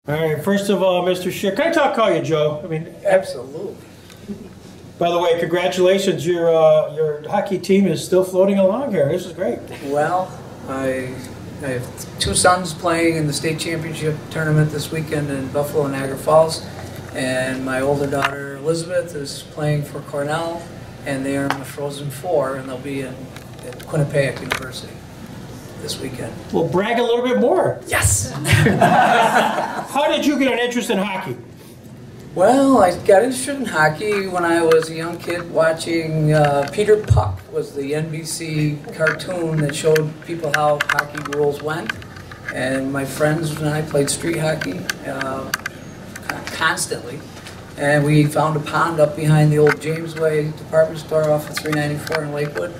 All right, first of all, Mr. Schick, can I call you Joe? I mean, Absolutely. By the way, congratulations, your hockey team is still floating along here. This is great. Well, I have two sons playing in the state championship tournament this weekend in Buffalo and Niagara Falls, and my older daughter Elizabeth is playing for Cornell, and they are in the Frozen Four, and they'll be at Quinnipiac University this weekend. Well, brag a little bit more. Yes! How did you get an interest in hockey? Well, I got interested in hockey when I was a young kid watching Peter Puck was the NBC cartoon that showed people how hockey rules went. And my friends and I played street hockey constantly. And we found a pond up behind the old Jamesway department store off of 394 in Lakewood.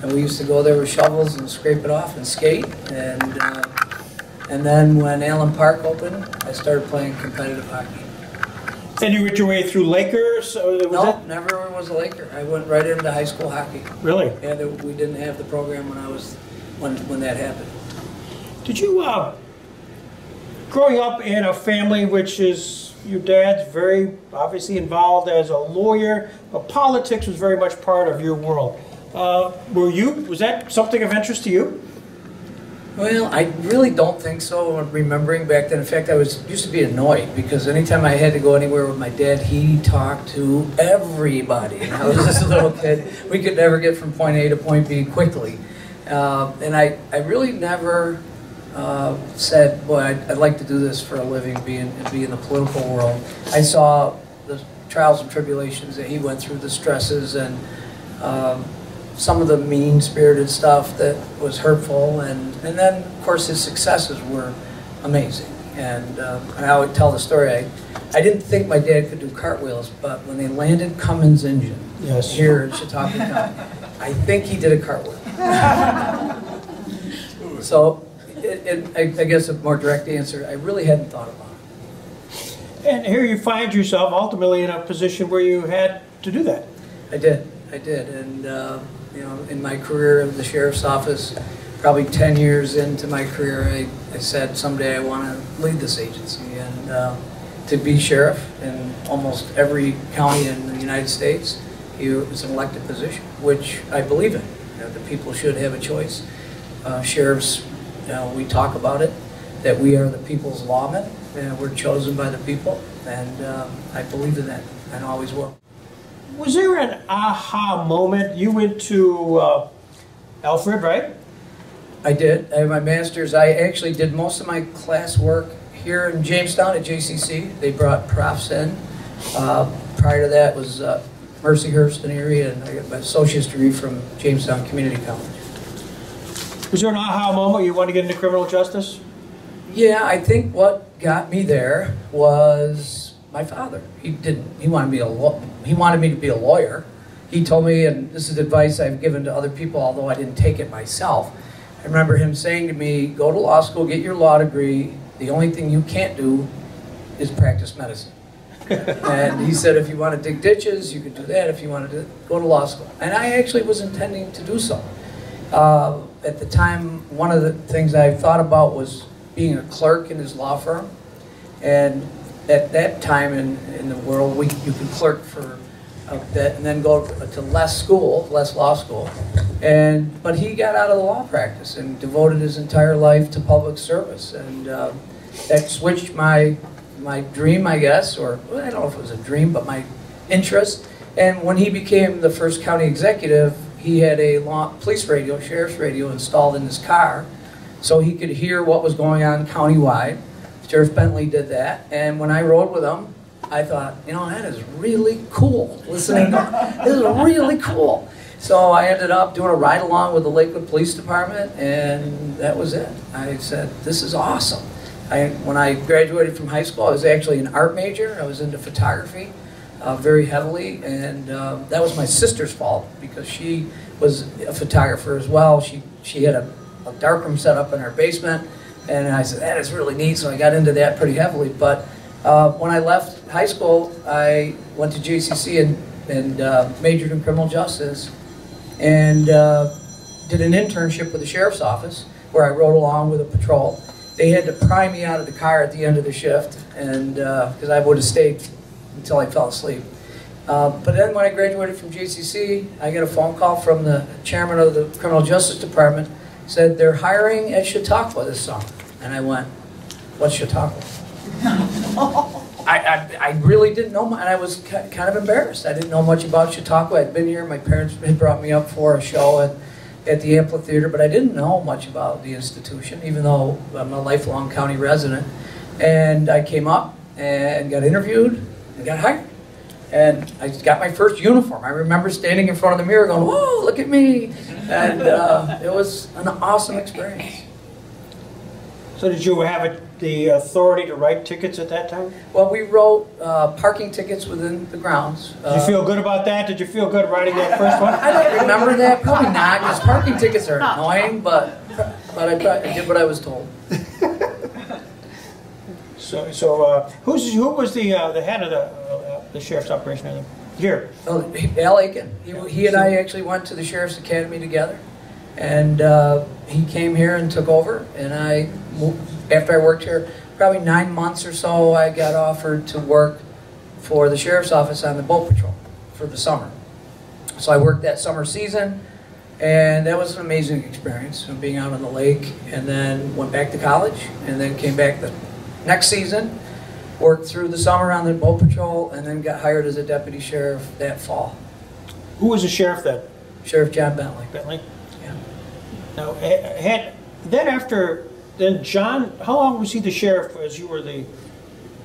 And we used to go there with shovels and scrape it off and skate. And then when Allen Park opened, I started playing competitive hockey. And you worked your way through Lakers? No, never was a Laker. I went right into high school hockey. Really? Yeah, we didn't have the program when that happened. Did you, growing up in a family which is, your dad's very obviously involved as a lawyer, but politics was very much part of your world. Was that something of interest to you? Well, I really don't think so. I'm remembering back then. In fact, I used to be annoyed because anytime I had to go anywhere with my dad, he talked to everybody. And I was just a little kid. We could never get from point A to point B quickly. And I really never said, boy, I'd like to do this for a living, be in the political world. I saw the trials and tribulations that he went through, the stresses, and some of the mean-spirited stuff that was hurtful, and then, of course, his successes were amazing. And I would tell the story, I didn't think my dad could do cartwheels, but when they landed Cummins engine here in Chautauqua County, I think he did a cartwheel. So, I guess a more direct answer, I really hadn't thought about it. And here you find yourself ultimately in a position where you had to do that. I did, and you know, in my career in the sheriff's office, probably 10 years into my career, I said someday I want to lead this agency, and to be sheriff in almost every county in the United States, it's an elected position, which I believe in. You know, the people should have a choice. Sheriffs, you know, we talk about it, that we are the people's lawmen, and we're chosen by the people, and I believe in that, and always will. Was there an aha moment? You went to Alfred, right? I did. I have my master's. I actually did most of my class work here in Jamestown at JCC. They brought profs in. Prior to that was Mercyhurst and Erie, and I got my associate's degree from Jamestown Community College. Was there an aha moment you wanted to get into criminal justice? Yeah, I think what got me there was my father. He wanted me to be a lawyer. He told me, and this is advice I've given to other people, although I didn't take it myself. I remember him saying to me, go to law school, get your law degree. The only thing you can't do is practice medicine. And he said, if you want to dig ditches, you could do that. If you wanted to go to law school. And I actually was intending to do so. At the time, one of the things I thought about was being a clerk in his law firm. And at that time in the world, you could clerk for a bit and then go to less law school. But he got out of the law practice and devoted his entire life to public service. And that switched my dream, I guess, or well, I don't know if it was a dream, but my interest. And when he became the first county executive, he had a police radio, sheriff's radio installed in his car so he could hear what was going on countywide. Sheriff Bentley did that, and when I rode with him, I thought, you know, that is really cool. Listening to this is really cool. So I ended up doing a ride along with the Lakewood Police Department, and that was it. I said, this is awesome. When I graduated from high school, I was actually an art major. I was into photography very heavily, and that was my sister's fault because she was a photographer as well. She had a darkroom set up in her basement. And I said, that is really neat, so I got into that pretty heavily. But when I left high school, I went to JCC and majored in criminal justice and did an internship with the sheriff's office where I rode along with a patrol. they had to pry me out of the car at the end of the shift, and because I would have stayed until I fell asleep. But then when I graduated from JCC, I got a phone call from the chairman of the Criminal Justice Department. Said they're hiring at Chautauqua this summer, and I went, "What's Chautauqua?" I really didn't know, and I was kind of embarrassed. I didn't know much about Chautauqua. I'd been here. My parents had brought me up for a show at the amphitheater, but I didn't know much about the institution, even though I'm a lifelong county resident. And I came up and got interviewed and got hired. And I got my first uniform. I remember standing in front of the mirror going, "Whoa, look at me." And it was an awesome experience. So did you have the authority to write tickets at that time? Well, we wrote parking tickets within the grounds. Did you feel good about that? Did you feel good writing that first one? I don't remember that. Probably not, because parking tickets are annoying, but I did what I was told. So who was the head of the sheriff's operation here? Oh, Al Aiken. He and I actually went to the Sheriff's Academy together, and he came here and took over. And I moved, after I worked here probably 9 months or so, I got offered to work for the sheriff's office on the boat patrol for the summer. So I worked that summer season, and that was an amazing experience, being out on the lake. And then went back to college, and then came back the next season. Worked through the summer on the boat patrol, and then got hired as a deputy sheriff that fall. Who was the sheriff then? Sheriff John Bentley. Bentley? Yeah. Now, then John, how long was he the sheriff as you were the...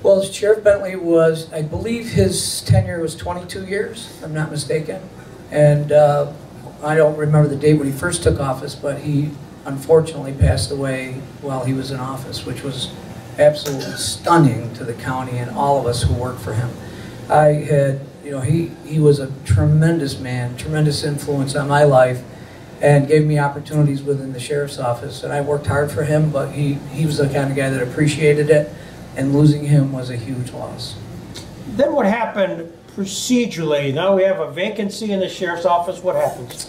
Well, Sheriff Bentley was, I believe his tenure was 22 years, if I'm not mistaken. And I don't remember the date when he first took office, but he unfortunately passed away while he was in office, which was absolutely stunning to the county and all of us who worked for him. He was a tremendous man, tremendous influence on my life, and gave me opportunities within the sheriff's office. And I worked hard for him, but he was the kind of guy that appreciated it, and losing him was a huge loss. Then what happened procedurally? Now we have a vacancy in the sheriff's office. What happens?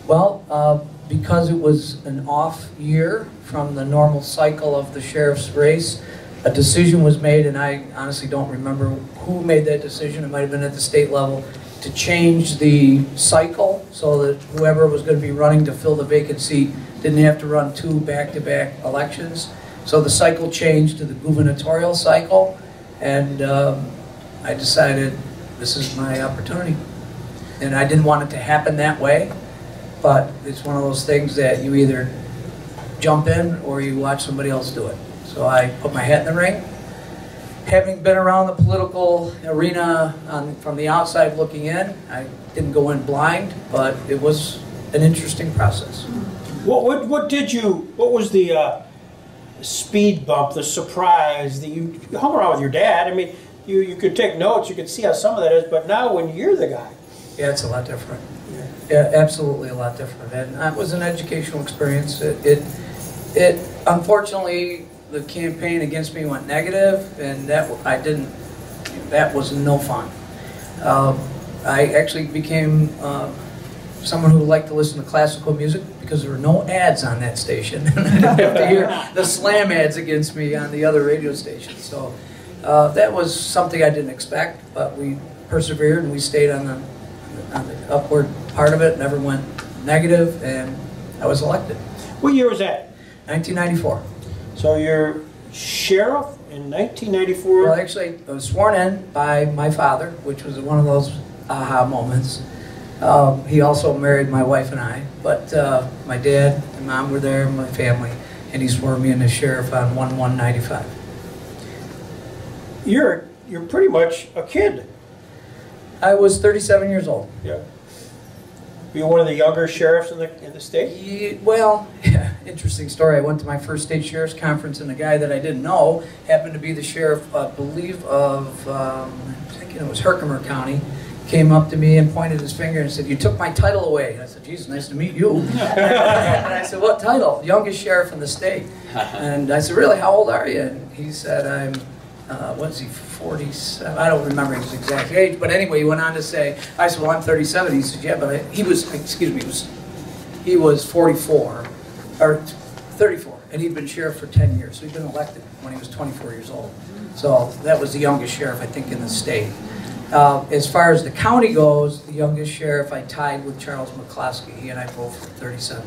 Well, because it was an off year from the normal cycle of the sheriff's race, a decision was made, and I honestly don't remember who made that decision. It might have been at the state level, to change the cycle so that whoever was going to be running to fill the vacant seat didn't have to run 2 back-to-back elections. So the cycle changed to the gubernatorial cycle, and I decided this is my opportunity. And I didn't want it to happen that way, but it's one of those things that you either jump in or you watch somebody else do it. So I put my hat in the ring. Having been around the political arena from the outside looking in, I didn't go in blind, but it was an interesting process. What was the speed bump, the surprise that you hung around with your dad? I mean, you could take notes, you could see how some of that is, but now when you're the guy. Yeah, it's a lot different. Yeah, absolutely a lot different. And it was an educational experience. It unfortunately, the campaign against me went negative, and that was no fun. I actually became someone who liked to listen to classical music because there were no ads on that station. And I didn't have to hear the slam ads against me on the other radio stations. So that was something I didn't expect, but we persevered and we stayed on the upward part of it, never went negative, and I was elected. What year was that? 1994. So you're sheriff in 1994? Well, actually, I was sworn in by my father, which was one of those aha moments. He also married my wife and I, but my dad and mom were there, my family, and he swore me in as sheriff on 1/1/95. You're pretty much a kid. I was 37 years old. Yeah. Were you one of the younger sheriffs in the state? Well, yeah, interesting story. I went to my first state sheriff's conference, and a guy that I didn't know happened to be the sheriff, I believe, of, I'm thinking it was Herkimer County, came up to me and pointed his finger and said, "You took my title away." And I said, "Jesus, nice to meet you." And I said, "What title?" "Youngest sheriff in the state." And I said, "Really, how old are you?" And he said, "I'm, what's he, 47? I don't remember his exact age, but anyway, he went on to say, I said, "Well, I'm 37. He said, "Yeah, but he was 44, or 34. and he'd been sheriff for 10 years. So he'd been elected when he was 24 years old. So that was the youngest sheriff, I think, in the state. As far as the county goes, the youngest sheriff I tied with Charles McCloskey. He and I both were 37.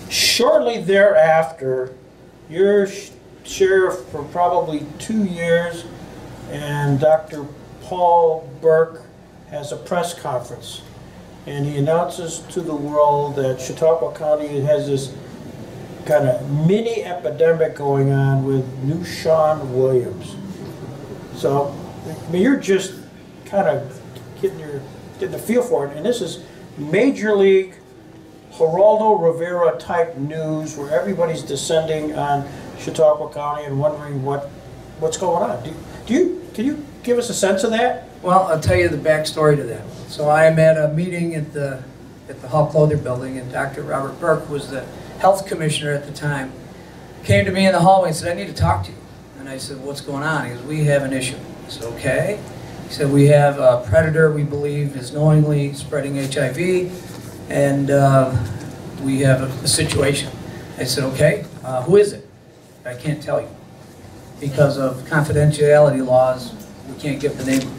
Shortly thereafter, you're sheriff for probably 2 years, and Dr. Paul Burke has a press conference, and he announces to the world that Chautauqua County has this kind of mini epidemic going on with New Sean Williams. So, I mean, you're just kind of getting the feel for it, and this is Major League Geraldo Rivera type news where everybody's descending on Chautauqua County and wondering what's going on. Can you give us a sense of that? Well, I'll tell you the backstory to that. So I'm at a meeting at the Hall Clothier building, and Dr. Robert Burke, who was the health commissioner at the time, came to me in the hallway and said, "I need to talk to you." And I said, "What's going on?" He goes, "We have an issue." I said, "Okay." He said, "We have a predator we believe is knowingly spreading HIV, and we have a situation." I said, "Okay, who is it?" "I can't tell you. Because of confidentiality laws, we can't give the name."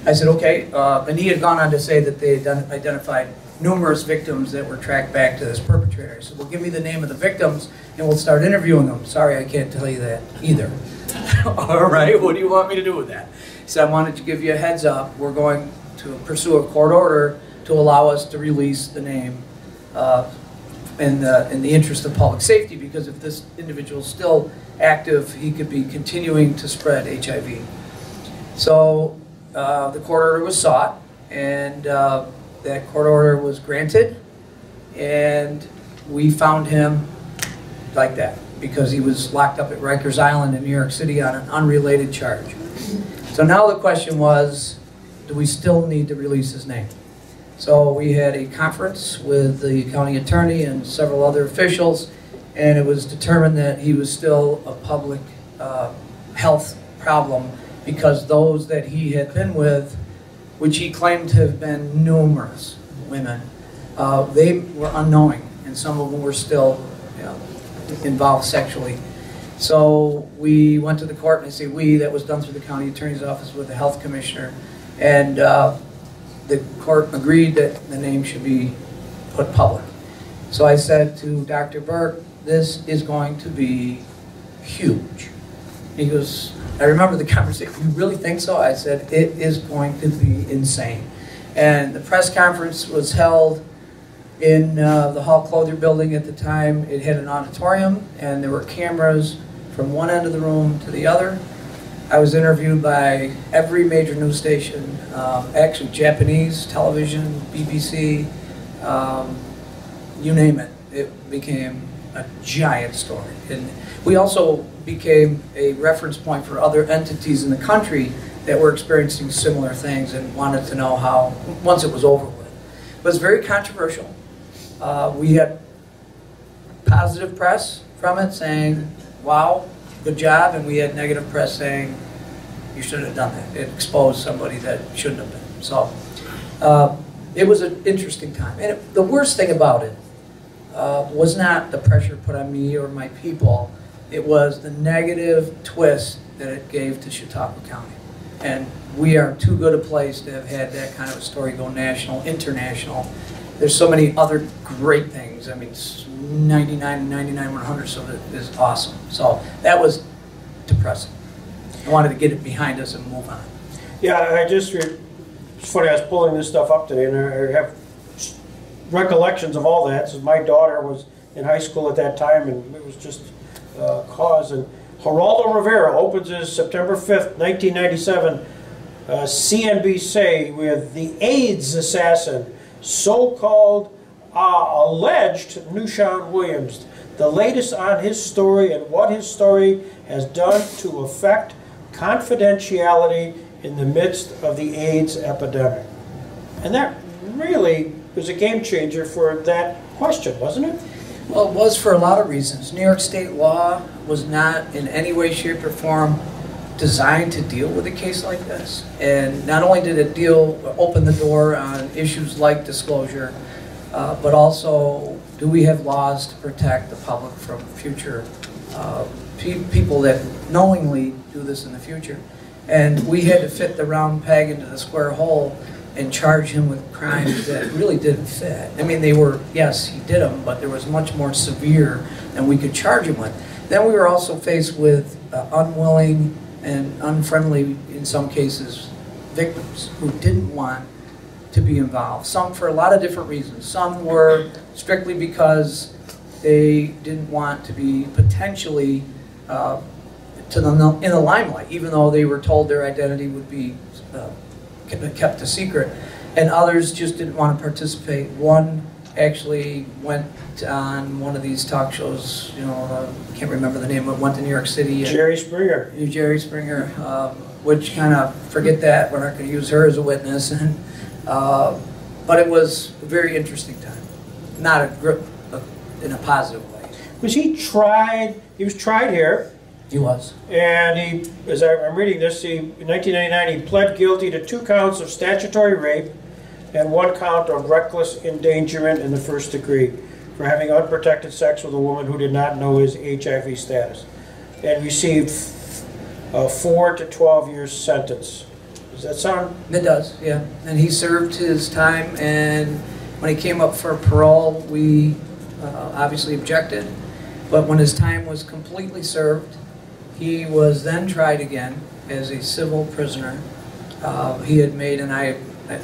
I said, "Okay," and he had gone on to say that they had identified numerous victims that were tracked back to this perpetrator. I said, "Well, give me the name of the victims and we'll start interviewing them." "Sorry, I can't tell you that either." "All right, what do you want me to do with that?" He said, "I wanted to give you a heads up. We're going to pursue a court order to allow us to release the name in the interest of public safety, because if this individual is still active, he could be continuing to spread HIV." So the court order was sought, and that court order was granted, and we found him like that because he was locked up at Rikers Island in New York City on an unrelated charge. So now the question was, do we still need to release his name? So we had a conference with the county attorney and several other officials, and it was determined that he was still a public health problem because those that he had been with, which he claimed to have been numerous women, they were unknowing, and some of them were still involved sexually. So we went to the court, and I say we, that was done through the county attorney's office with the health commissioner, and the court agreed that the name should be put public. So I said to Dr. Burke, "This is going to be huge." He goes, I remember the conversation, "You really think so?" I said, "It is going to be insane." And the press conference was held in the Hall Clothier building at the time. It had an auditorium, and there were cameras from one end of the room to the other. I was interviewed by every major news station, actually Japanese television, BBC, you name it. It became a giant story. And we also became a reference point for other entities in the country that were experiencing similar things and wanted to know how, once it was over with. It was very controversial. We had positive press from it saying, "Wow, good job," and we had negative press saying, "You shouldn't have done that. It exposed somebody that shouldn't have been." So it was an interesting time. And the worst thing about it was not the pressure put on me or my people. It was the negative twist that it gave to Chautauqua County. And we are too good a place to have had that kind of a story go national, international. There's so many other great things. I mean, 99, 99, 100 of it is awesome. So that was depressing. I wanted to get it behind us and move on. Yeah, it's funny, I was pulling this stuff up today, and I have recollections of all that. So my daughter was in high school at that time, and it was just cause. And Geraldo Rivera opens his September 5th, 1997, CNBC with "The AIDS Assassin, so-called alleged New Sean Williams. The latest on his story and what his story has done to affect confidentiality in the midst of the AIDS epidemic." And that really was a game changer for that question, wasn't it? Well, it was for a lot of reasons. New York state law was not in any way, shape, or form designed to deal with a case like this. And not only did it open the door on issues like disclosure, but also do we have laws to protect the public from future people that knowingly do this in the future? And we had to fit the round peg into the square hole and charge him with crimes that really didn't fit. I mean, they were, yes, he did them, but there was much more severe than we could charge him with. Then we were also faced with unwilling and unfriendly, in some cases, victims who didn't want to be involved. Some for a lot of different reasons. Some were strictly because they didn't want to be potentially in the limelight, even though they were told their identity would be kept a secret. And others just didn't want to participate. One actually went on one of these talk shows, you know, I can't remember the name, but went to New York City. Gerace Springer. Gerace Springer, which kind of, forget that, we're not going to use her as a witness. And, but it was a very interesting time, not in a positive way. Was he tried? He was tried here. He was. And he, as I'm reading this, in 1999 he pled guilty to 2 counts of statutory rape and 1 count of reckless endangerment in the first degree for having unprotected sex with a woman who did not know his HIV status, and received a 4 to 12 years sentence. Does that sound? It does, yeah. And he served his time, and when he came up for parole, we obviously objected. But when his time was completely served, he was then tried again as a civil prisoner. He had made, and I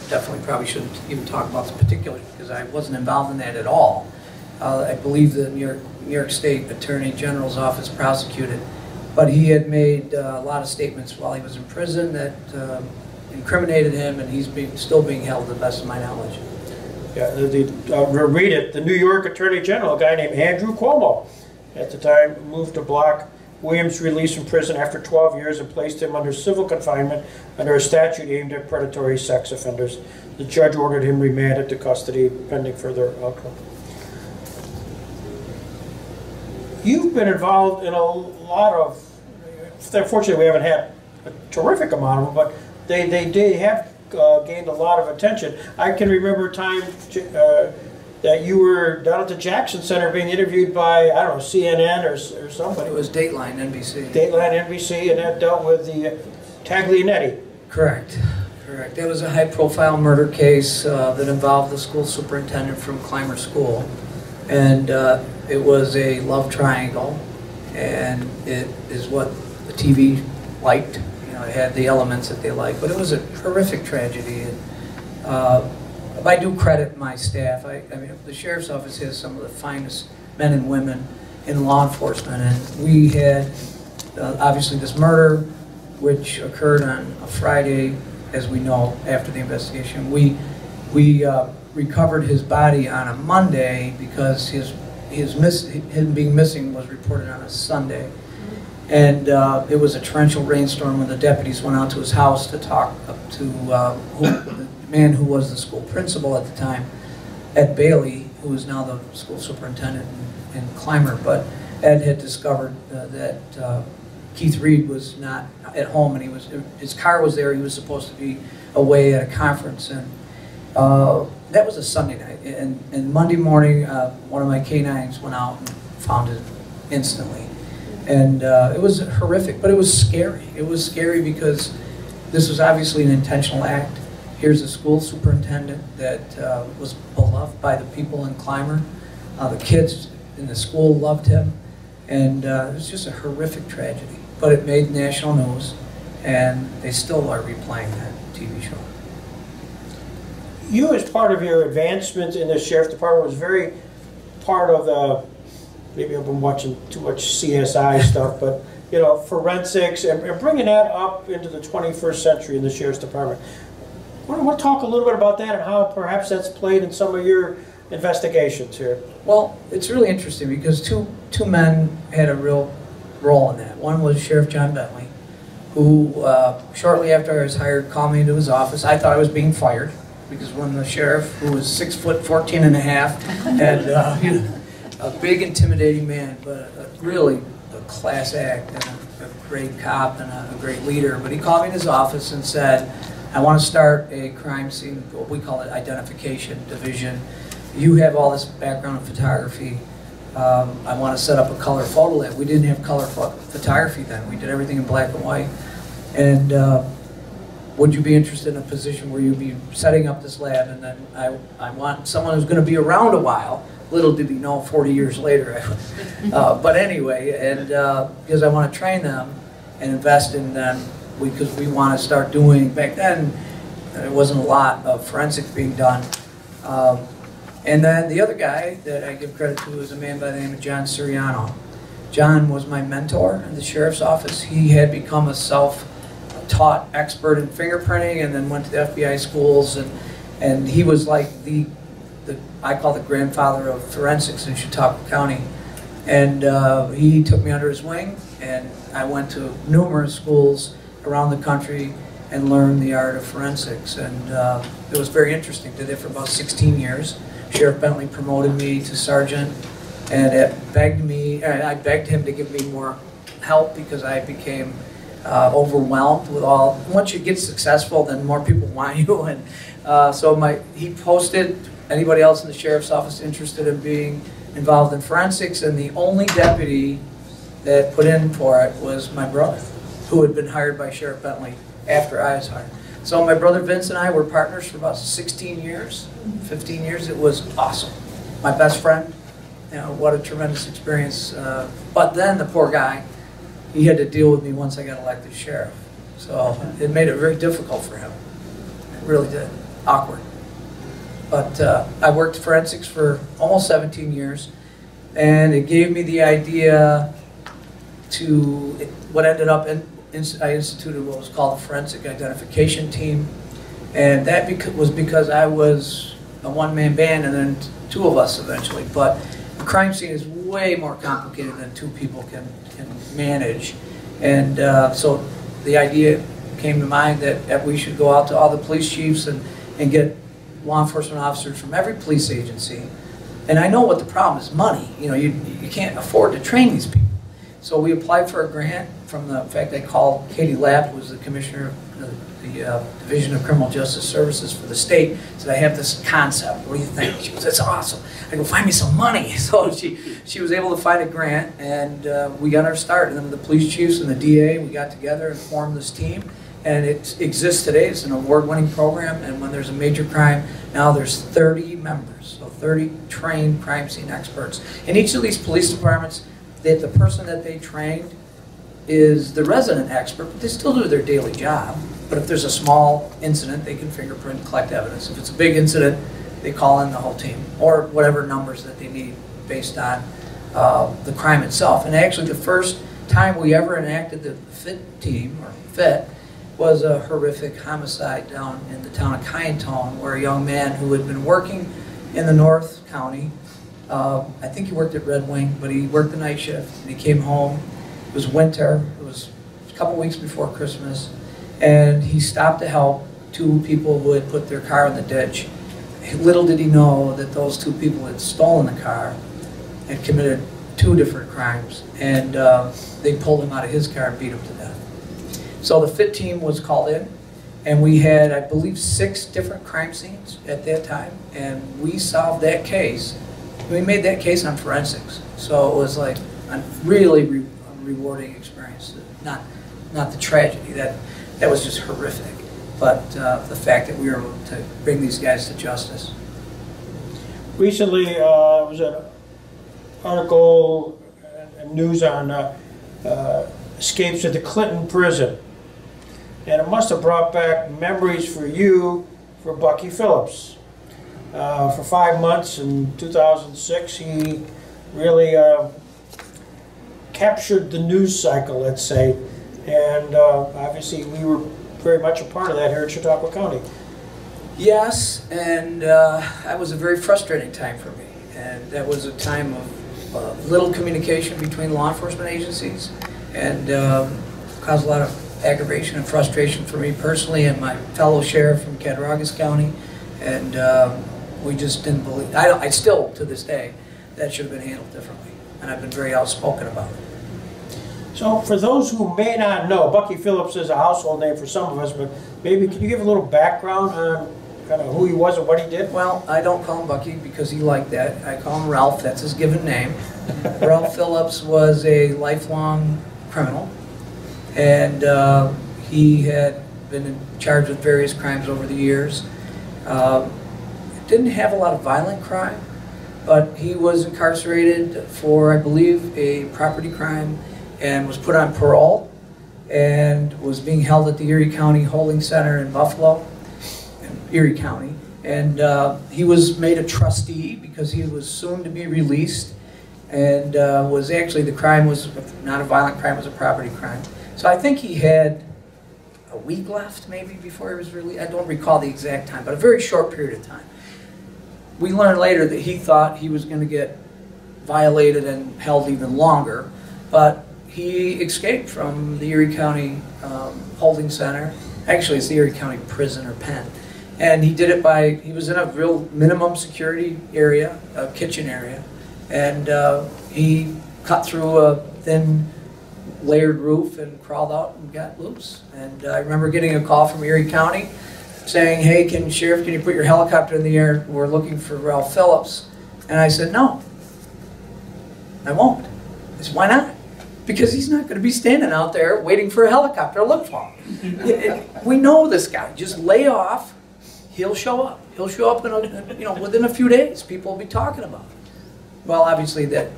definitely probably shouldn't even talk about the particulars because I wasn't involved in that at all. I believe the New York State Attorney General's office prosecuted, but he had made a lot of statements while he was in prison that incriminated him, and he's still being held to the best of my knowledge. Yeah, read it. The New York Attorney General, a guy named Andrew Cuomo, at the time moved to block Williams' release from prison after 12 years and placed him under civil confinement under a statute aimed at predatory sex offenders. The judge ordered him remanded to custody pending further outcome. You've been involved in a lot of, unfortunately we haven't had a terrific amount of them, but they have gained a lot of attention. I can remember a time that you were down at the Jackson Center being interviewed by, I don't know, CNN or somebody. It was Dateline NBC. Dateline NBC, and that dealt with the Taglianetti. Correct. Correct. It was a high-profile murder case that involved the school superintendent from Clymer School. And it was a love triangle, and it is what the TV liked. You know, it had the elements that they liked, but it was a horrific tragedy. And, I do credit my staff. I mean, the sheriff's office has some of the finest men and women in law enforcement, and we had obviously this murder, which occurred on a Friday, as we know after the investigation. We recovered his body on a Monday because him being missing was reported on a Sunday, and it was a torrential rainstorm when the deputies went out to his house to talk to the man who was the school principal at the time, Ed Bailey, who is now the school superintendent in Clymer. But Ed had discovered that Keith Reed was not at home, and his car was there. He was supposed to be away at a conference, and that was a Sunday night. And Monday morning, one of my canines went out and found it instantly. And it was horrific, but it was scary. It was scary because this was obviously an intentional act. Here's a school superintendent that was beloved by the people in Clymer. The kids in the school loved him, and it was just a horrific tragedy. But it made national news, and they still are replaying that TV show. You, as part of your advancement in the sheriff's department, was very part of the, maybe I've been watching too much CSI stuff, but you know, forensics and bringing that up into the 21st century in the sheriff's department. I want to talk a little bit about that and how perhaps that's played in some of your investigations here. Well, it's really interesting because two men had a real role in that. One was Sheriff John Bentley, who shortly after I was hired called me into his office. I thought I was being fired because when the sheriff, who was 6 foot 14 and a half, and a big intimidating man, but really a class act and a great cop and a great leader. But he called me in his office and said, I want to start a crime scene, what we call it, identification division, you have all this background in photography. I want to set up a color photo lab. We didn't have color photography then. We did everything in black and white. And would you be interested in a position where you'd be setting up this lab, and then I want someone who's going to be around a while. Little did he know 40 years later. But anyway, and because I want to train them and invest in them, because we want to start doing, back then there wasn't a lot of forensics being done. And then the other guy that I give credit to is a man by the name of John Soriano. John was my mentor in the sheriff's office. He had become a self-taught expert in fingerprinting and then went to the FBI schools, and he was like I call the grandfather of forensics in Chautauqua County. And he took me under his wing, and I went to numerous schools around the country and learned the art of forensics. And it was very interesting. Did it for about 16 years. Sheriff Bentley promoted me to sergeant, and I begged him to give me more help because I became overwhelmed with all. Once you get successful, then more people want you. And so he posted anybody else in the sheriff's office interested in being involved in forensics, and the only deputy that put in for it was my brother, who had been hired by Sheriff Bentley after I was hired. So my brother Vince and I were partners for about 16 years, 15 years. It was awesome. My best friend, you know, what a tremendous experience. But then the poor guy, he had to deal with me once I got elected sheriff. So it made it very difficult for him. It really did. Awkward. But I worked forensics for almost 17 years, and it gave me the idea to, what ended up in, I instituted what was called the Forensic Identification Team, and that was because I was a one-man band and then two of us eventually. But the crime scene is way more complicated than two people can manage, and so the idea came to mind that we should go out to all the police chiefs and get law enforcement officers from every police agency. And I know what the problem is: money. You know, you can't afford to train these people. So we applied for a grant from in fact, I called Katie Lapp, who was the commissioner of the Division of Criminal Justice Services for the state, said, I have this concept, what do you think? She goes, that's awesome. I go, find me some money. So she was able to find a grant, and we got our start. And then the police chiefs and the DA, we got together and formed this team. And it exists today. It's an award-winning program, and when there's a major crime, now there's 30 members, so 30 trained crime scene experts. In each of these police departments, the person that they trained is the resident expert, but they still do their daily job. But if there's a small incident, they can fingerprint, collect evidence. If it's a big incident, they call in the whole team, or whatever numbers that they need based on the crime itself. And actually, the first time we ever enacted the FIT team, or FIT, was a horrific homicide down in the town of Kyantone, where a young man who had been working in the North County, I think he worked at Red Wing, but he worked the night shift, and he came home. It was winter, it was a couple weeks before Christmas, and he stopped to help two people who had put their car in the ditch. Little did he know that those two people had stolen the car and committed two different crimes, and they pulled him out of his car and beat him to death. So the FIT team was called in, and we had, I believe, 6 different crime scenes at that time, and we solved that case. We made that case on forensics, so it was like a really rewarding experience. Not the tragedy, that was just horrific, but the fact that we were able to bring these guys to justice. Recently, there was an article and news on escapes at the Clinton prison. And it must have brought back memories for you, for Bucky Phillips. For 5 months in 2006, he really captured the news cycle, let's say. And obviously, we were very much a part of that here in Chautauqua County. Yes, and that was a very frustrating time for me. And that was a time of little communication between law enforcement agencies, and caused a lot of aggravation and frustration for me personally and my fellow sheriff from Cattaraugus County, and we just didn't believe, I still, to this day, that should have been handled differently, and I've been very outspoken about it. So for those who may not know, Bucky Phillips is a household name for some of us, but maybe could you give a little background on kind of who he was and what he did? Well, I don't call him Bucky because he liked that. I call him Ralph. That's his given name. Ralph Phillips was a lifelong criminal, and he had been charged with various crimes over the years. Didn't have a lot of violent crime, but he was incarcerated for, I believe, a property crime and was put on parole and was being held at the Erie County Holding Center in Buffalo, in Erie County. And he was made a trustee because he was soon to be released, and was actually, the crime was not a violent crime, it was a property crime. So I think he had a week left maybe before he was released. I don't recall the exact time, but a very short period of time. We learned later that he thought he was going to get violated and held even longer, but he escaped from the Erie County Holding Center. Actually, it's the Erie County Prison or Pen. And he did it by, he was in a real minimum security area, a kitchen area, and he cut through a thin layered roof and crawled out and got loose. And I remember getting a call from Erie County saying, hey, Sheriff, can you put your helicopter in the air? We're looking for Ralph Phillips. And I said, no, I won't. I said, why not? Because he's not going to be standing out there waiting for a helicopter to look for him. We know this guy. Just lay off. He'll show up. He'll show up in within a few days. People will be talking about it. Well, obviously that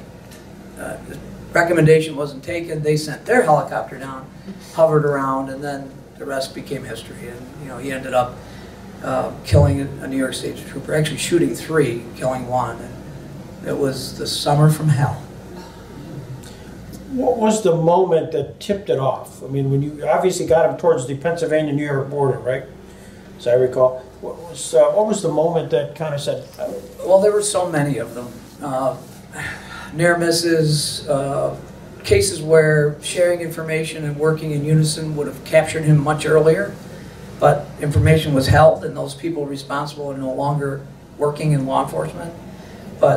recommendation wasn't taken. They sent their helicopter down, hovered around, and then the rest became history. And he ended up killing a New York State trooper, actually shooting 3, killing 1. And it was the summer from hell. What was the moment that tipped it off? I mean, when you obviously got him towards the Pennsylvania-New York border, right? As I recall. What was the moment that kind of said... Well, there were so many of them. Near misses, cases where sharing information and working in unison would have captured him much earlier, but information was held and those people responsible are no longer working in law enforcement.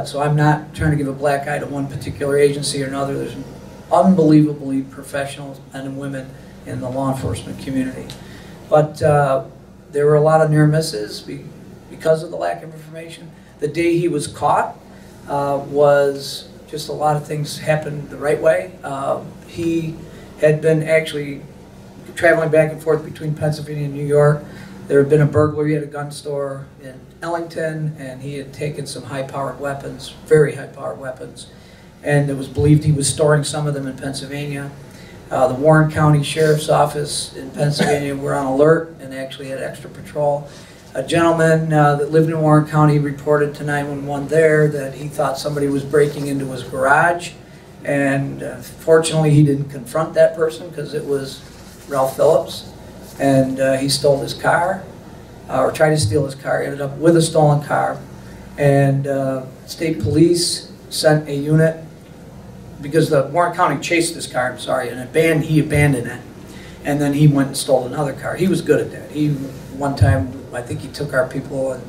So I'm not trying to give a black eye to one particular agency or another. There's unbelievably professional men and women in the law enforcement community. But there were a lot of near misses because of the lack of information. The day he was caught was just a lot of things happened the right way. He had been actually traveling back and forth between Pennsylvania and New York. There had been a burglary at a gun store in Ellington, and he had taken some high-powered weapons, very high-powered weapons, and it was believed he was storing some of them in Pennsylvania. The Warren County Sheriff's Office in Pennsylvania were on alert and actually had extra patrol. A gentleman that lived in Warren County reported to 911 there that he thought somebody was breaking into his garage, and fortunately he didn't confront that person because it was Ralph Phillips, and he stole his car, or tried to steal his car, ended up with a stolen car, and state police sent a unit because the Warren County chased this car, and he abandoned it, and then he went and stole another car. He was good at that. One time, I think he took our people and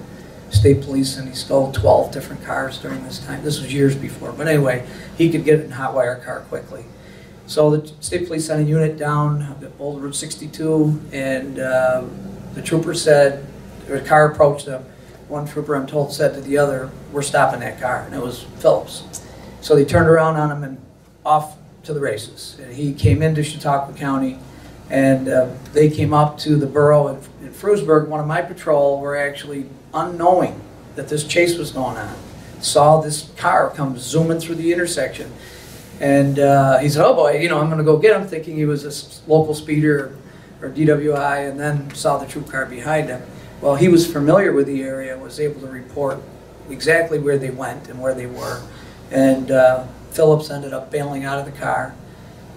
state police and he stole 12 different cars during this time. This was years before, but anyway, he could get in a hot wire car quickly. So the state police sent a unit down Old Route 62, and the trooper said, or a car approached them. One trooper, I'm told, said to the other, we're stopping that car, and it was Phillips. So they turned around on him and off to the races. And he came into Chautauqua County, and they came up to the borough in Frewsburg. One of my patrol were actually unknowing that this chase was going on. Saw this car come zooming through the intersection. And he said, oh boy, I'm going to go get him, thinking he was a local speeder or DWI, and then saw the troop car behind him. Well, he was familiar with the area, was able to report exactly where they went and where they were. And Phillips ended up bailing out of the car.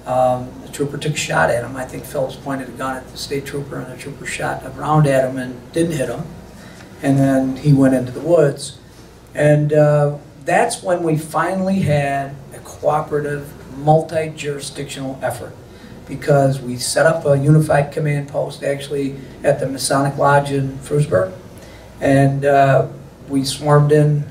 The trooper took a shot at him. I think Phillips pointed a gun at the state trooper, and the trooper shot a round at him and didn't hit him. And then he went into the woods. And that's when we finally had a cooperative, multi-jurisdictional effort, because we set up a unified command post actually at the Masonic Lodge in Frewsburg, and we swarmed in.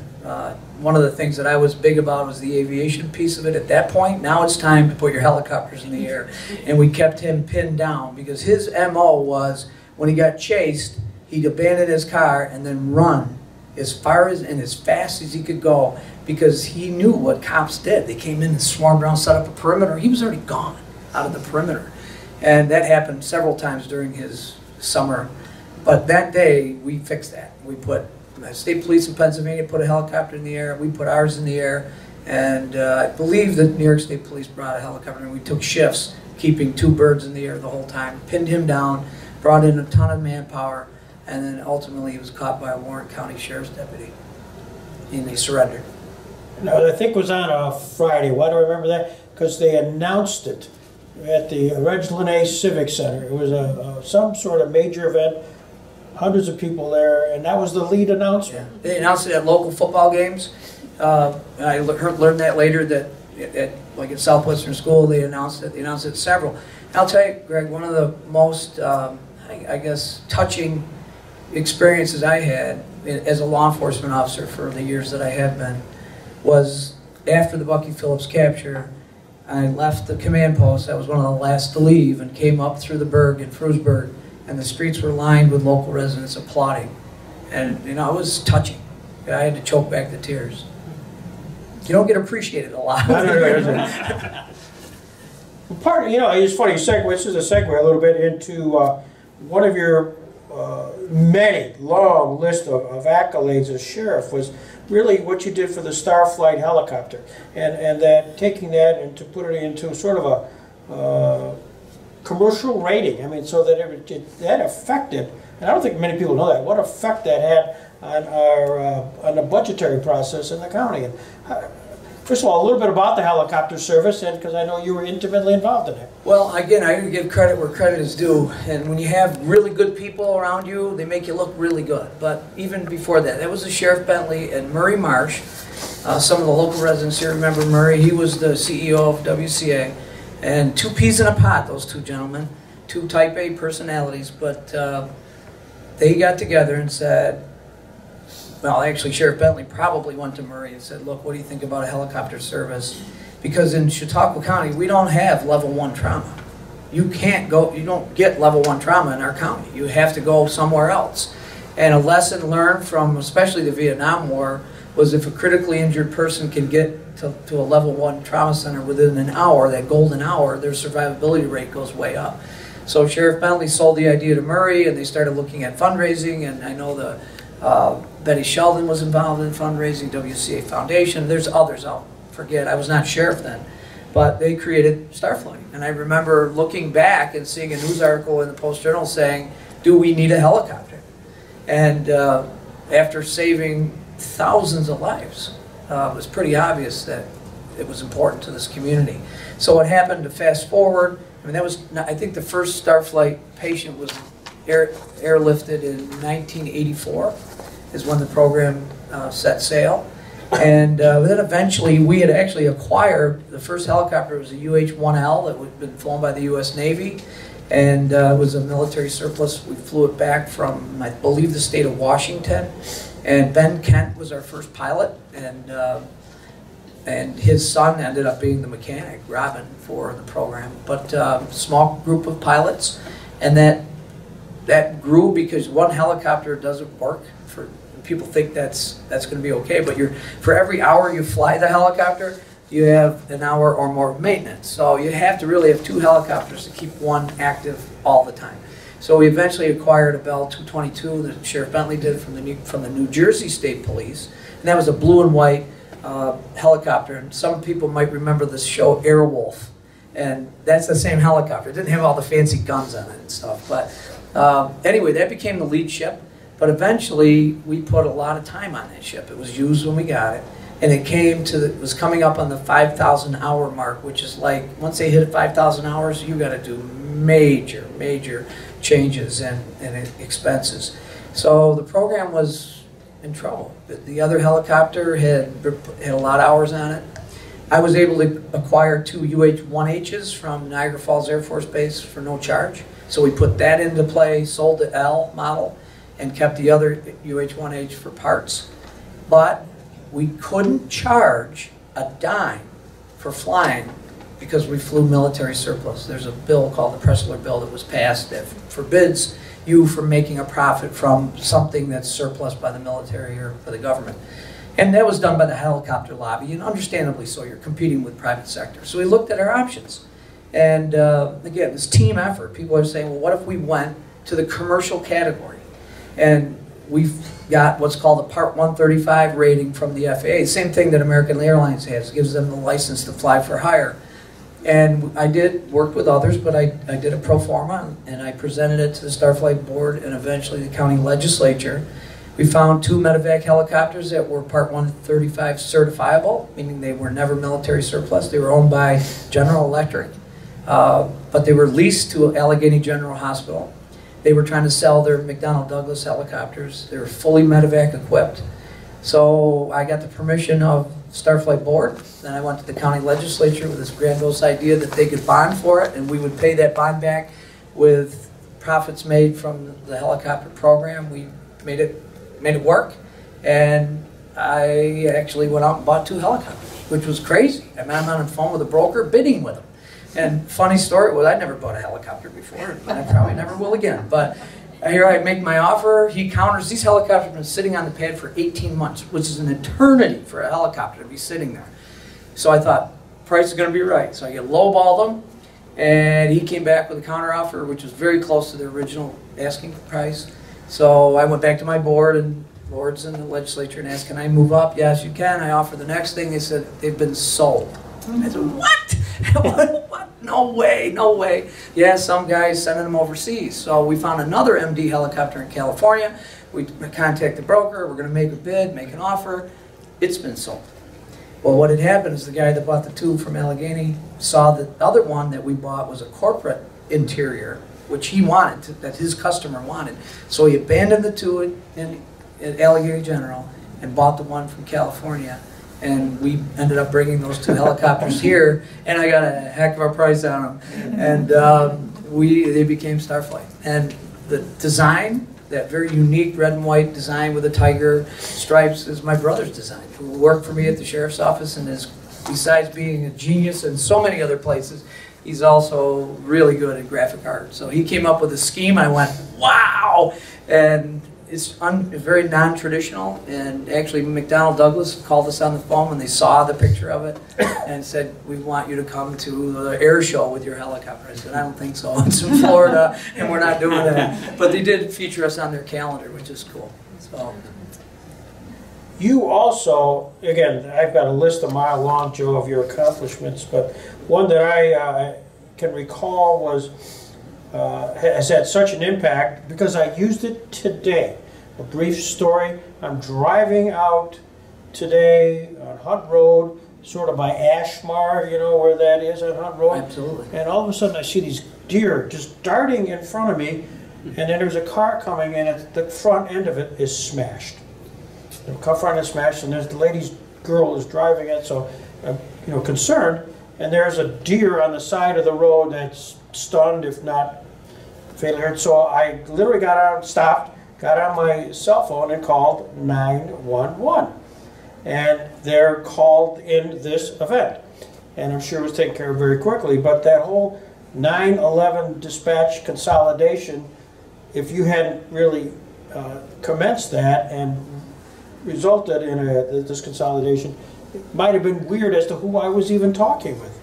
One of the things that I was big about was the aviation piece of it at that point. Now it's time to put your helicopters in the air, and we kept him pinned down because his MO was when he got chased, he'd abandon his car and then run as far as and as fast as he could go, because he knew what cops did. They came in and swarmed around, set up a perimeter. He was already gone out of the perimeter. And that happened several times during his summer. But that day, we fixed that. We put state police in Pennsylvania put a helicopter in the air. We put ours in the air. And I believe that New York State Police brought a helicopter, and we took shifts, keeping 2 birds in the air the whole time, pinned him down, brought in a ton of manpower, and then ultimately he was caught by a Warren County Sheriff's deputy, and he surrendered. Now, I think it was on a Friday. Why do I remember that? Because they announced it at the Reg Linnaeus Civic Center. It was some sort of major event, hundreds of people there, and that was the lead announcement. Yeah. They announced it at local football games. I learned that later that like at Southwestern School, they announced it. They announced it several. And I'll tell you, Greg, one of the most, I guess, touching experiences I had as a law enforcement officer for the years that I have been was after the Bucky Phillips capture. I left the command post. I was one of the last to leave, and came up through the Berg in Frewsburg, and the streets were lined with local residents applauding. And, you know, it was touching. I had to choke back the tears. You don't get appreciated a lot. Well, part of, you know, it's funny, this is a segue a little bit into one of your many long list of accolades as sheriff was really what you did for the Starflight helicopter, and that taking that and to put it into sort of a commercial rating. I mean, so that that affected, and I don't think many people know that, what effect that had on the budgetary process in the county. And first of all, a little bit about the helicopter service, and because I know you were intimately involved in it. Well, again, I give credit where credit is due, and when you have really good people around you, they make you look really good. But even before that, that was the Sheriff Bentley and Murray Marsh. Some of the local residents here remember Murray. He was the CEO of WCA, and 2 peas in a pot, those 2 gentlemen, 2 type A personalities, but they got together and said, well, actually, Sheriff Bentley probably went to Murray and said, look, what do you think about a helicopter service? Because in Chautauqua County, we don't have level 1 trauma. You can't go, you don't get level 1 trauma in our county. You have to go somewhere else. And a lesson learned from especially the Vietnam War was if a critically injured person can get to a level 1 trauma center within an hour, that golden hour, their survivability rate goes way up. So Sheriff Bentley sold the idea to Murray, and they started looking at fundraising, and I know the Betty Sheldon was involved in fundraising, WCA Foundation. There's others, I'll forget. I was not sheriff then. But they created Starflight. And I remember looking back and seeing a news article in the Post-Journal saying, do we need a helicopter? And after saving thousands of lives, it was pretty obvious that it was important to this community. So what happened, to fast forward, I mean, that was, I think the first Starflight patient was airlifted in 1984. Is when the program set sail. And then eventually we had actually acquired, the first helicopter was a UH-1L that had been flown by the U.S. Navy, and it was a military surplus. We flew it back from, I believe, the state of Washington, and Ben Kent was our first pilot, and his son ended up being the mechanic, Robin, for the program. But small group of pilots, and that grew because one helicopter doesn't work. For people think that's going to be okay, but for every hour you fly the helicopter, you have an hour or more of maintenance. So you have to really have 2 helicopters to keep one active all the time. So we eventually acquired a Bell 222 that Sheriff Bentley did from the New Jersey State Police, and that was a blue and white helicopter. And some people might remember this show Airwolf, and that's the same helicopter. It didn't have all the fancy guns on it and stuff, but anyway, that became the lead ship. But eventually, we put a lot of time on that ship. It was used when we got it, and it was coming up on the 5,000 hour mark, which is like, once they hit 5,000 hours, you got to do major changes and expenses. So the program was in trouble. The other helicopter had a lot of hours on it. I was able to acquire 2 UH-1Hs from Niagara Falls Air Force Base for no charge. So we put that into play, sold the L model, and kept the other UH-1H for parts. But we couldn't charge a dime for flying because we flew military surplus. There's a bill called the Pressler Bill that was passed that forbids you from making a profit from something that's surplus by the military or by the government. And that was done by the helicopter lobby, and understandably so. You're competing with private sector. So we looked at our options. And again, this team effort. People are saying, well, what if we went to the commercial category? And we've got what's called a Part 135 rating from the FAA. Same thing that American Airlines has. It gives them the license to fly for hire. And I did work with others, but I did a pro forma, and I presented it to the Starflight Board and eventually the county legislature. We found 2 medevac helicopters that were Part 135 certifiable, meaning they were never military surplus. They were owned by General Electric, but they were leased to Allegheny General Hospital. They were trying to sell their McDonnell Douglas helicopters. They were fully medevac equipped. So I got the permission of Starflight Board. Then I went to the county legislature with this grandiose idea that they could bond for it, and we would pay that bond back with profits made from the helicopter program. We made it work, and I actually went out and bought 2 helicopters, which was crazy. I mean, I'm on the phone with a broker bidding with them. And funny story was, I never bought a helicopter before, and I probably never will again. But here I make my offer, he counters. These helicopters have been sitting on the pad for 18 months, which is an eternity for a helicopter to be sitting there. So I thought, price is going to be right. So I lowballed them, and he came back with a counter offer, which was very close to the original asking price. So I went back to my board and boards in the legislature and asked, can I move up? Yes, you can. I offer the next thing. They said, they've been sold. I said, what? What? No way, no way. Yeah, some guys sending them overseas. So we found another MD helicopter in California. We contacted the broker. We're going to make a bid, make an offer. It's been sold. Well, what had happened is the guy that bought the 2 from Allegheny saw the other one that we bought was a corporate interior, which he wanted, that his customer wanted. So he abandoned the 2 in Allegheny General and bought the one from California. And we ended up bringing those 2 helicopters here, and I got a heck of a price on them. And they became Starflight. And the design, that very unique red and white design with the tiger stripes, is my brother's design, who worked for me at the sheriff's office, and is, besides being a genius in so many other places, he's also really good at graphic art. So he came up with a scheme. I went, wow! And it's very non-traditional, and actually McDonnell Douglas called us on the phone when they saw the picture of it and said, we want you to come to the air show with your helicopter. I said, I don't think so. It's in Florida, and we're not doing that. But they did feature us on their calendar, which is cool. So. You also, again, I've got a list a mile long, Joe, of your accomplishments, but one that I can recall was, has had such an impact because I used it today. A brief story. I'm driving out today on Hunt Road, sort of by Ashmar, you know where that is on Hunt Road? Absolutely. And all of a sudden I see these deer just darting in front of me, and then there's a car coming in, and the front end of it is smashed. The car front is smashed, and there's the lady's girl is driving it, so I'm concerned. And there's a deer on the side of the road that's stunned, if not fatally hurt. So I literally got out, stopped, got on my cell phone and called 911. And they're called in this event. And I'm sure it was taken care of very quickly, but that whole 9/11 dispatch consolidation, if you hadn't really commenced that and resulted in this consolidation, it might have been weird as to who I was even talking with.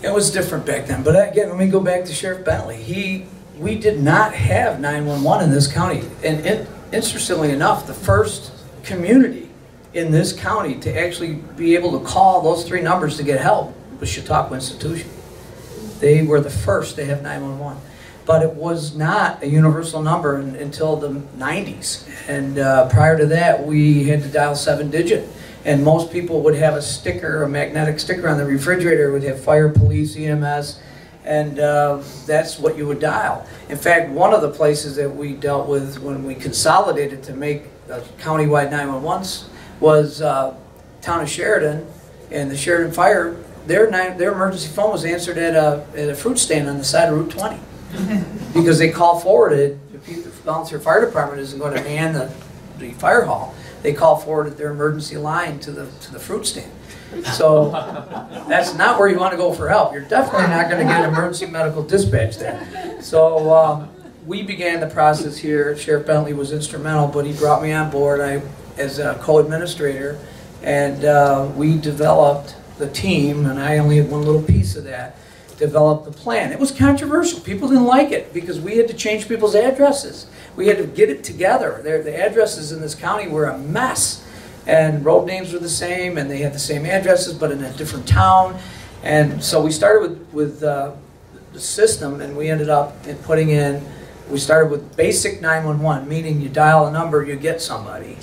It was different back then, but again, let me go back to Sheriff Bentley. We did not have 911 in this county, and interestingly enough, the first community in this county to actually be able to call those 3 numbers to get help was Chautauqua Institution. They were the first to have 911, but it was not a universal number until the 90s, and prior to that, we had to dial 7-digit. And most people would have a sticker, a magnetic sticker on the refrigerator. It would have fire, police, EMS, and that's what you would dial. In fact, one of the places that we dealt with when we consolidated to make countywide 911s was town of Sheridan, and the Sheridan Fire. Their emergency phone was answered at a fruit stand on the side of Route 20 because they call forwarded. The volunteer fire department isn't going to man the fire hall. They call forward their emergency line to the fruit stand. So that's not where you want to go for help. You're definitely not going to get an emergency medical dispatch there. So we began the process here. Sheriff Bentley was instrumental, but he brought me on board as a co-administrator, and we developed the team, and I only had one little piece of that, developed the plan. It was controversial. People didn't like it because we had to change people's addresses. We had to get it together. The addresses in this county were a mess, and road names were the same, and they had the same addresses but in a different town. And so we started with the system, and we ended up putting in, we started with basic 911, meaning you dial a number, you get somebody.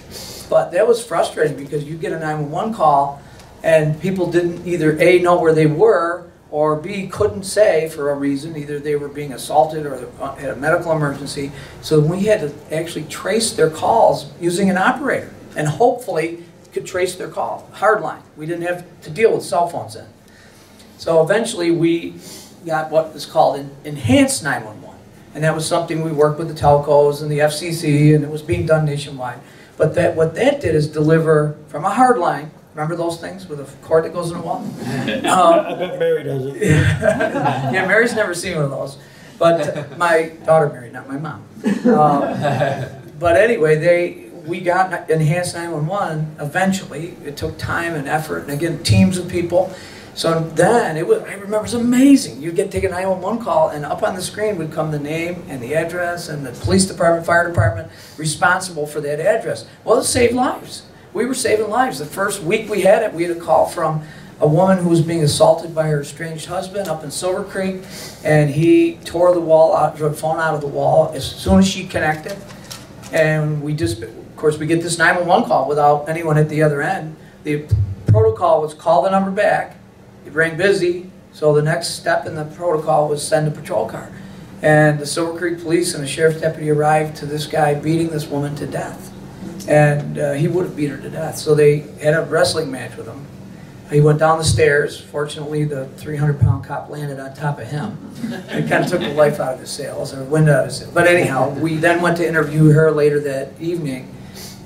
But that was frustrating because you get a 911 call and people didn't either A, know where they were, or B, couldn't say for a reason. Either they were being assaulted or had a medical emergency. So we had to actually trace their calls using an operator, and hopefully could trace their call. Hardline. We didn't have to deal with cell phones then. So eventually we got what is called enhanced 911. And that was something we worked with the telcos and the FCC, and it was being done nationwide. But what that did is deliver from a hard line. Remember those things with a cord that goes in the wall? I bet Mary does it. Yeah, Mary's never seen one of those. But my daughter Mary, not my mom. But anyway, we got enhanced 911 eventually. It took time and effort, and again, teams of people. So then, I remember it was amazing. You'd take a 911 call, and up on the screen would come the name and the address and the police department, fire department responsible for that address. Well, it saved lives. We were saving lives. The first week we had it, we had a call from a woman who was being assaulted by her estranged husband up in Silver Creek, and he tore the phone out of the wall as soon as she connected. And of course, we get this 911 call without anyone at the other end. The protocol was call the number back. It rang busy, so the next step in the protocol was send a patrol car. And the Silver Creek police and a sheriff's deputy arrived to this guy beating this woman to death. And he would have beat her to death. So they had a wrestling match with him. He went down the stairs. Fortunately, the 300-pound cop landed on top of him. It kind of took the life out of his sails, or wind out of his sails. But anyhow, we then went to interview her later that evening,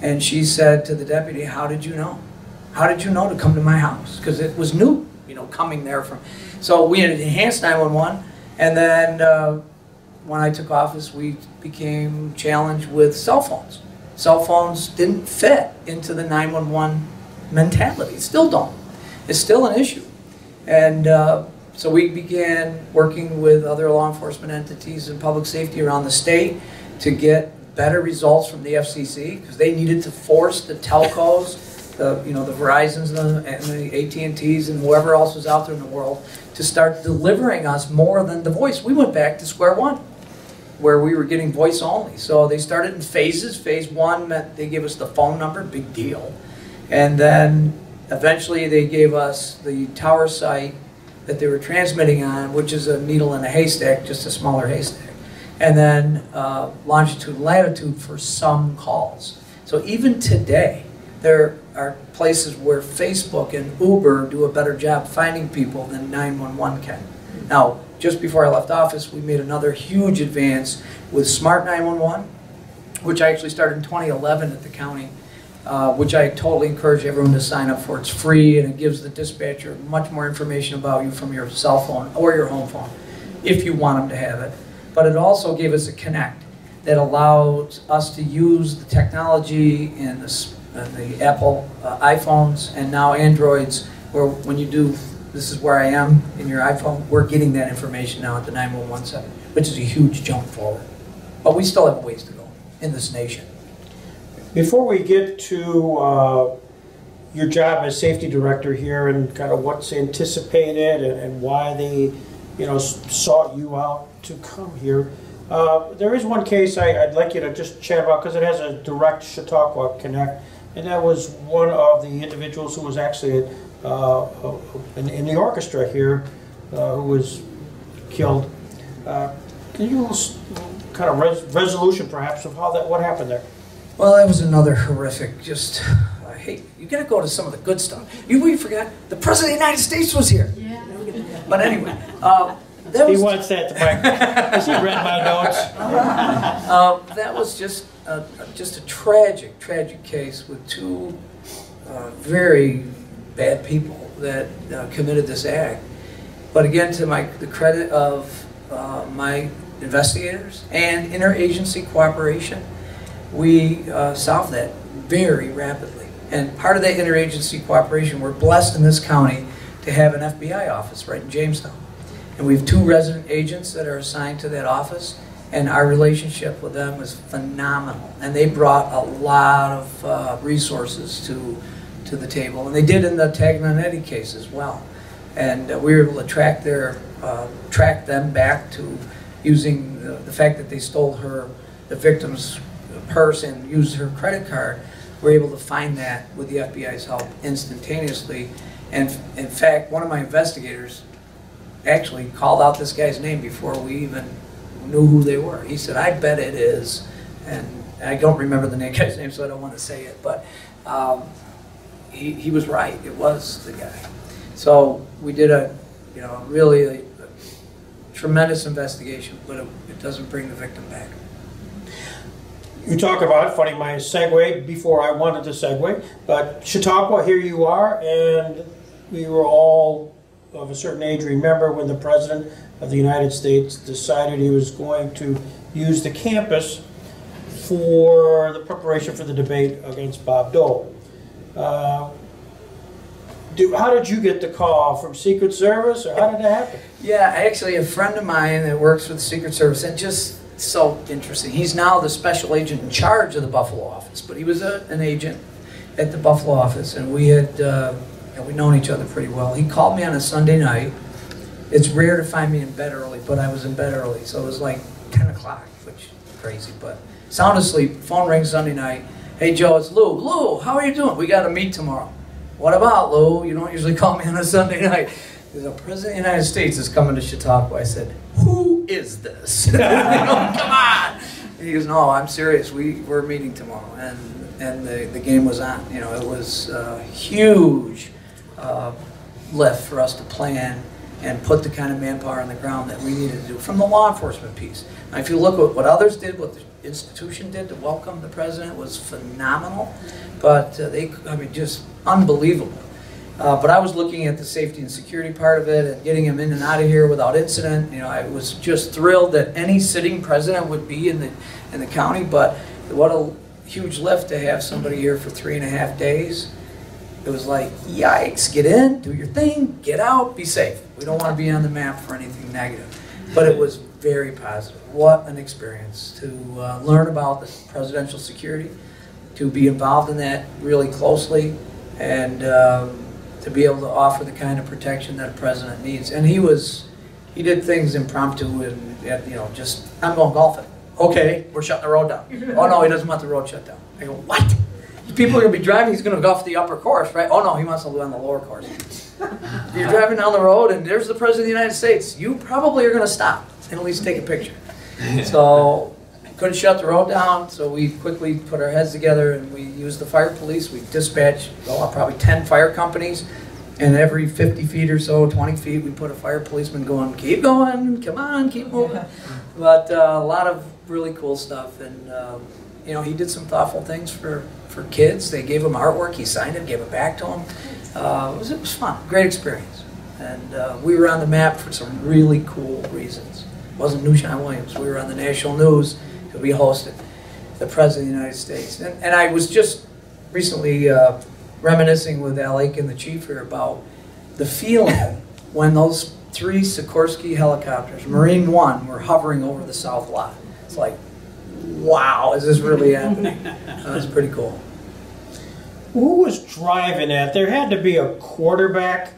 and she said to the deputy, "How did you know? How did you know to come to my house?" Because it was new, coming there from. So we had enhanced 911, and then when I took office, we became challenged with cell phones. Cell phones didn't fit into the 911 mentality. Still don't. It's still an issue. And so we began working with other law enforcement entities and public safety around the state to get better results from the FCC, because they needed to force the telcos, the Verizons and the AT&Ts and whoever else was out there in the world to start delivering us more than the voice. We went back to square one, where we were getting voice only. So they started in phases. Phase one meant they gave us the phone number, big deal. And then eventually they gave us the tower site that they were transmitting on, which is a needle in a haystack, just a smaller haystack. And then longitude and latitude for some calls. So even today, there are places where Facebook and Uber do a better job finding people than 911 can. Now, just before I left office, we made another huge advance with Smart 911, which I actually started in 2011 at the county, which I totally encourage everyone to sign up for. It's free, and it gives the dispatcher much more information about you from your cell phone or your home phone, if you want them to have it. But it also gave us a connect that allows us to use the technology in the Apple iPhones and now Androids, where when you do "this is where I am" in your iPhone, we're getting that information now at the 911 center, which is a huge jump forward. But we still have a ways to go in this nation. Before we get to your job as safety director here and kind of what's anticipated and why they, sought you out to come here, there is one case I'd like you to just chat about, because it has a direct Chautauqua connect, and that was one of the individuals who was actually in the orchestra here, who was killed. Can you kind of resolution perhaps of what happened there? Well, that was another horrific, I hate, you gotta go to some of the good stuff. We forgot, the President of the United States was here. Yeah. But anyway, he wants that to back. Has he read my notes? That was just a tragic case with two very bad people that committed this act. But again, to the credit of my investigators and interagency cooperation, we solved that very rapidly. And part of that interagency cooperation, we're blessed in this county to have an FBI office right in Jamestown. And we have 2 resident agents that are assigned to that office, and our relationship with them was phenomenal. And they brought a lot of resources to the table, and they did in the Tagnanetti case as well. And we were able to track them back to using the fact that they stole the victim's purse and used her credit card. We were able to find that with the FBI's help instantaneously. And in fact, one of my investigators actually called out this guy's name before we even knew who they were. He said, "I bet it is," and I don't remember the guy's name, so I don't want to say it, but he was right. It was the guy. So we did really a tremendous investigation, but it doesn't bring the victim back. You talk about, funny, my segue before I wanted to segue, but Chautauqua, here you are, and we were all of a certain age remember when the President of the United States decided he was going to use the campus for the preparation for the debate against Bob Dole. How did you get the call? From Secret Service, or how did it happen? Yeah, actually, a friend of mine that works for the Secret Service, and just so interesting. He's now the special agent in charge of the Buffalo office, but he was an agent at the Buffalo office, and we had we'd known each other pretty well. He called me on a Sunday night. It's rare to find me in bed early, but I was in bed early, so it was like 10 o'clock, which is crazy, but sound asleep. Phone rings Sunday night. "Hey, Joe, it's Lou. Lou, how are you doing? We got to meet tomorrow." "What about, Lou? You don't usually call me on a Sunday night." The President of the United States is coming to Chautauqua. I said, "Who is this?" Come on. And he goes, "No, I'm serious. We're meeting tomorrow." And the game was on. It was a huge lift for us to plan and put the kind of manpower on the ground that we needed to do from the law enforcement piece. Now, if you look at what others did, what the institution did to welcome the president was phenomenal, but just unbelievable. But I was looking at the safety and security part of it and getting him in and out of here without incident. I was just thrilled that any sitting president would be in the county, but what a huge lift to have somebody here for 3.5 days. It was like, yikes, get in, do your thing, get out, be safe. We don't want to be on the map for anything negative. But it was very positive. What an experience to learn about the presidential security, to be involved in that really closely, and to be able to offer the kind of protection that a president needs. And he did things impromptu and just, "I'm going golfing." "Okay, we're shutting the road down." "Oh no, he doesn't want the road shut down." I go, "What? People are going to be driving, he's going to golf the upper course, right?" "Oh no, he wants to live on the lower course." You're driving down the road and there's the President of the United States. You probably are going to stop and at least take a picture. So couldn't shut the road down, so we quickly put our heads together and we used the fire police. We dispatched probably 10 fire companies, and every 50 feet or so, 20 feet, we put a fire policeman going, "Keep going, come on, keep moving." But a lot of really cool stuff, and he did some thoughtful things for kids. They gave him artwork, he signed it, gave it back to them. It was fun, great experience. And we were on the map for some really cool reasons. It wasn't Newshawn Williams, we were on the national news. We hosted the President of the United States. And I was just recently reminiscing with Al Aiken, the chief here, about the feeling when those 3 Sikorsky helicopters, Marine One, were hovering over the south lot. It's like, wow, is this really happening? That was pretty cool. Who was driving that? There had to be a quarterback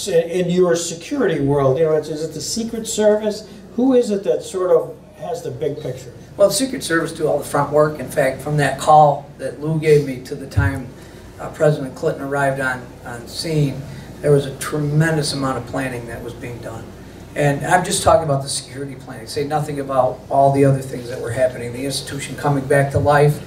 in your security world. Is it the Secret Service? Who is it that sort of has the big picture? Well, the Secret Service do all the front work. In fact, from that call that Lou gave me to the time President Clinton arrived on scene, there was a tremendous amount of planning that was being done. And I'm just talking about the security planning, say nothing about all the other things that were happening, the institution coming back to life.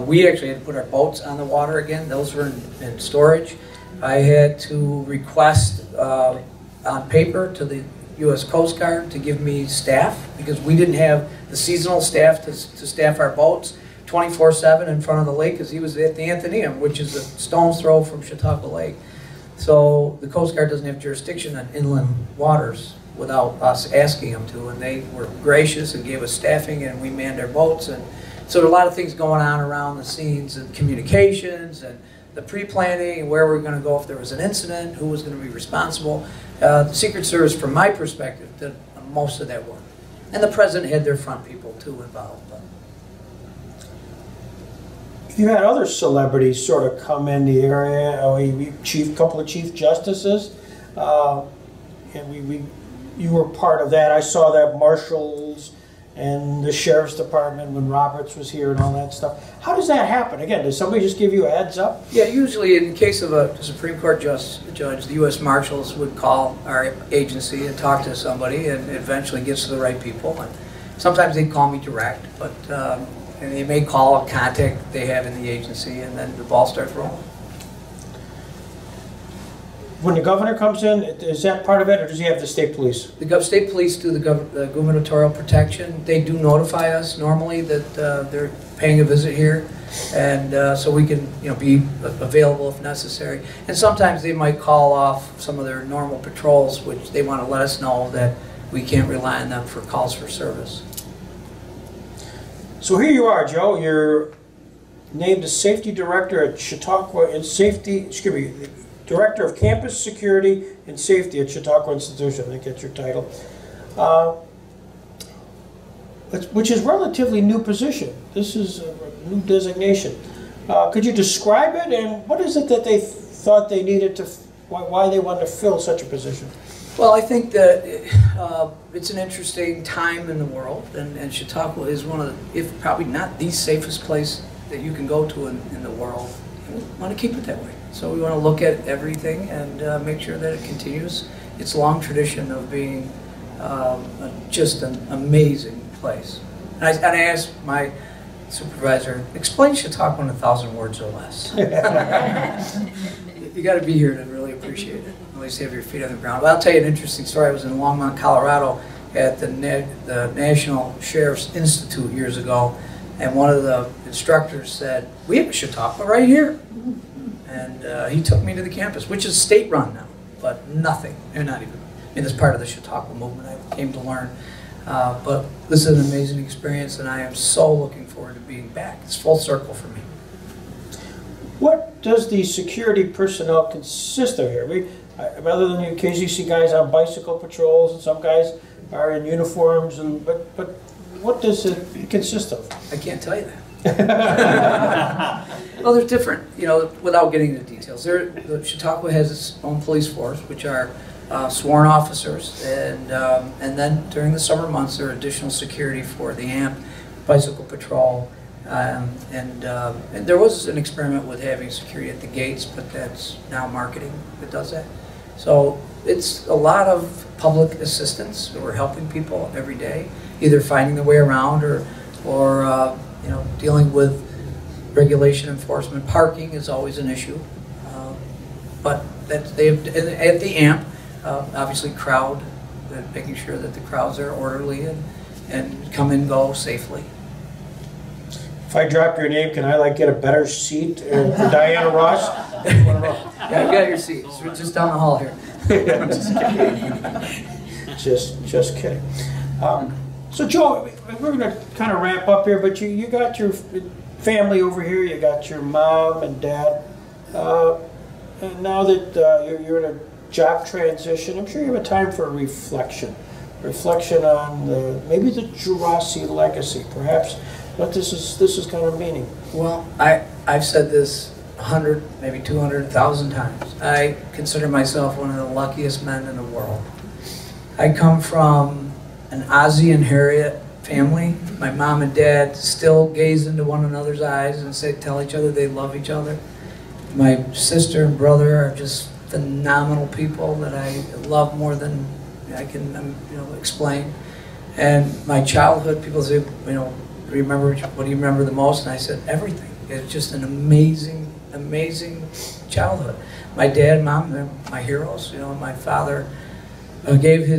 We actually had to put our boats on the water again. Those were in storage. I had to request on paper to the U.S. Coast Guard to give me staff, because we didn't have the seasonal staff to staff our boats. 24/7 in front of the lake because he was at the Athenaeum, which is a stone's throw from Chautauqua Lake. So the Coast Guard doesn't have jurisdiction on inland waters without us asking them to, and they were gracious and gave us staffing, and we manned our boats. And so there are a lot of things going on around the scenes, and communications and the pre-planning and where we were going to go if there was an incident, who was going to be responsible. The Secret Service, from my perspective, did most of that work. And the President had their front people too involved. But. You had other celebrities sort of come in the area. Couple of chief justices, and you were part of that. I saw that marshals and the sheriff's department when Roberts was here and all that stuff. How does that happen? Again, does somebody just give you a heads up? Yeah, usually in the case of a Supreme Court judge, the U.S. Marshals would call our agency and talk to somebody, and it eventually gets to the right people. And sometimes they call me direct, but and they may call a contact they have in the agency, and then the ball starts rolling. When the governor comes in, is that part of it, or does he have the state police? The state police do the gubernatorial protection. They do notify us normally that they're paying a visit here, and so we can be available if necessary. And sometimes they might call off some of their normal patrols, which they want to let us know that we can't rely on them for calls for service. So here you are, Joe. You're named as safety director at Chautauqua Director of Campus Security and Safety at Chautauqua Institution. I think that's your title. Which is a relatively new position. This is a new designation. Could you describe it, and what is it that they thought they needed to, why they wanted to fill such a position? Well, I think that it's an interesting time in the world, and Chautauqua is one of the, if probably not the safest place that you can go to in the world. And we want to keep it that way. So we want to look at everything and make sure that it continues its long tradition of being just an amazing place. And I asked my supervisor, explain Chautauqua in 1,000 words or less. You got to be here to really appreciate it. At least have your feet on the ground. But I'll tell you an interesting story. I was in Longmont, Colorado at the National Sheriff's Institute years ago, and one of the instructors said, we have a Chautauqua right here. And he took me to the campus, which is state-run now, but nothing. They're not even, it's part of the Chautauqua movement I came to learn. But this is an amazing experience, and I am so looking forward to being back. It's full circle for me. What does the security personnel consist of here? Other than you occasionally see guys on bicycle patrols, and some guys are in uniforms, but what does it consist of? I can't tell you that. Well, they're different, without getting into details. The Chautauqua has its own police force, which are sworn officers, and then during the summer months there are additional security for the AMP, bicycle patrol, and there was an experiment with having security at the gates, but that's now marketing that does that. So it's a lot of public assistance. We're helping people every day, either finding their way around or dealing with regulation enforcement. Parking is always an issue, but at the AMP, obviously crowd, making sure that the crowds are orderly and come and go safely. If I drop your name, can I get a better seat for Diana Ross? Yeah, you got your seat. So just down the hall here. Just kidding. So Joe, we're going to kind of wrap up here, but you got your family over here. You got your mom and dad. And now that you're in a job transition, I'm sure you have a time for reflection. Reflection on maybe the Gerace legacy, perhaps what this is kind of meaning. Well, I've said this 100, maybe 200,000 times. I consider myself one of the luckiest men in the world. I come from an Ozzie and Harriet family. My mom and dad still gaze into one another's eyes and tell each other they love each other. My sister and brother are just phenomenal people that I love more than I can explain. And my childhood, people say, what do you remember the most? And I said, everything. It's just an amazing, amazing childhood. My dad and mom, they're my heroes. My father gave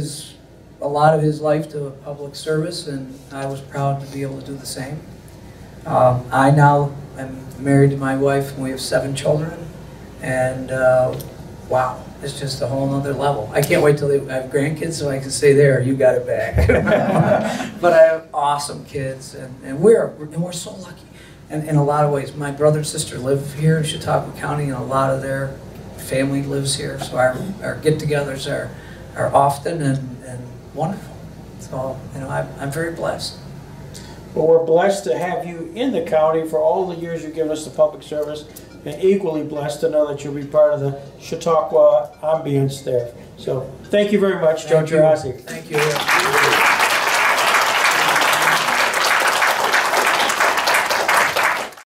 a lot of his life to public service, and I was proud to be able to do the same. I now am married to my wife, and we have 7 children, and wow, it's just a whole nother level. I can't wait till I have grandkids so I can say, there, you got it back. But I have awesome kids, and we're so lucky. And in a lot of ways, my brother and sister live here in Chautauqua County, and a lot of their family lives here. So our get-togethers are often and wonderful. So, you know, I'm very blessed. Well, we're blessed to have you in the county for all the years you've given us the public service, and equally blessed to know that you'll be part of the Chautauqua ambience there. So, thank you very much, Joe Gerace. Thank you.